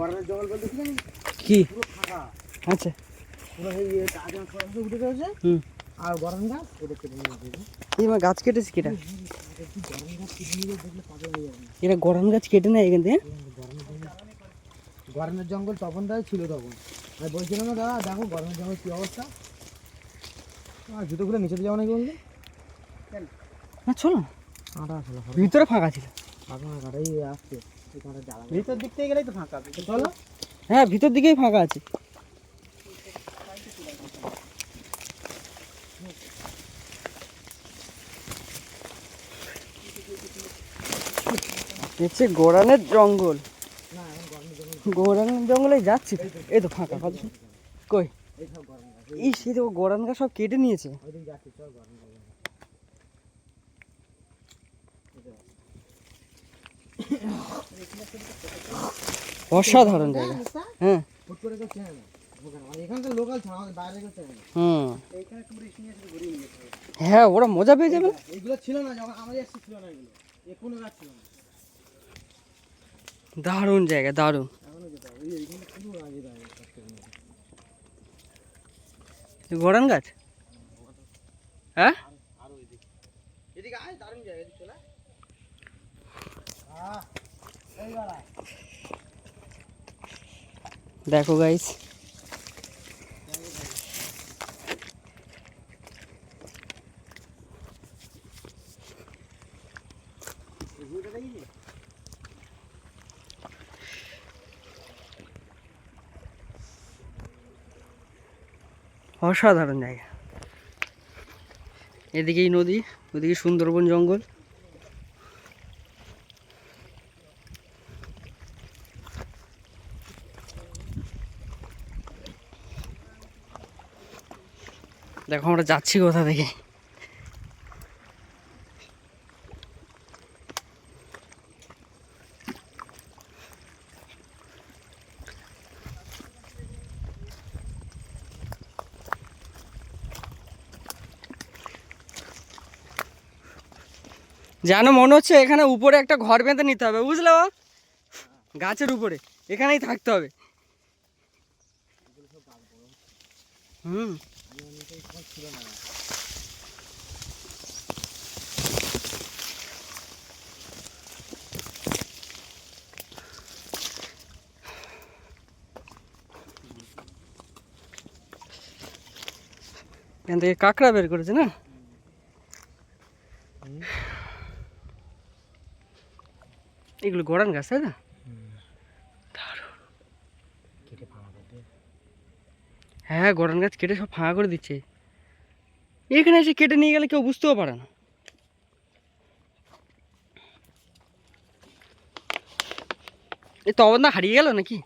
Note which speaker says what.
Speaker 1: গরমের জঙ্গল বলতে
Speaker 2: কি
Speaker 1: পুরো ফাঁকা।
Speaker 2: আচ্ছা
Speaker 1: পুরো উঠে রয়েছে আর গরম গাছ এটা কেটে নিয়ে যাবে।
Speaker 2: এই মা গাছ কেটেছে কেটা?
Speaker 1: গরম গাছ কেটে নিয়ে দেখলে পাগল হয়ে যাবে।
Speaker 2: এরা গরম গাছ কেটে নেয় এখান থেকে?
Speaker 1: গরমের জঙ্গল তখন তাই ছিল তখন। আমি বলছিলাম না দাদা দেখো গরমের জঙ্গল কী অবস্থা। জুতোগুলো নিচে যাবো নাকি বললি?
Speaker 2: না চলো
Speaker 1: কাঁটা আসলে
Speaker 2: ভিতরে ফাঁকা ছিল।
Speaker 1: কাঁটাই আসছে জ্বালা।
Speaker 2: ভিতর দিক থেকে গেলেই তো ফাঁকা
Speaker 1: চলো।
Speaker 2: হ্যাঁ ভিতর দিকেই ফাঁকা আছে। হচ্ছে গোরানের জঙ্গল। গোরানের জঙ্গলে যাচ্ছি তো। এই তো ফাঁকা কত কই এই সে তো গোরান গাছ সব কেটে নিয়েছে। অসাধারণ জায়গা। হ্যাঁ হ্যাঁ ওরা মজা পেয়ে যাবে।
Speaker 1: এইগুলো ছিল না যখন আমাদের এসে ছিল না, এগুলো কোনো গাছ ছিল না।
Speaker 2: দারুণ জায়গা দারুণ। গোরান গাছ হ্যাঁ দেখো গাইস অসাধারণ জায়গা। এদিকেই নদী, ওদিকে সুন্দরবন জঙ্গল। দেখো আমরা যাচ্ছি কোথা থেকে। যেন মনে হচ্ছে এখানে উপরে একটা ঘর বেঁধে নিতে হবে, বুঝলে? গাছের উপরে এখানেই থাকতে হবে। এখান থেকে কাঁকড়া বের করেছে না? এগুলো গোরান গাছ তাই না? হ্যাঁ গোরান গাছ কেটে সব ফাঁকা করে দিচ্ছে। এখানে এসে কেটে নিয়ে গেলে কেউ বুঝতেও পারে না। এই তখন না হারিয়ে গেল নাকি?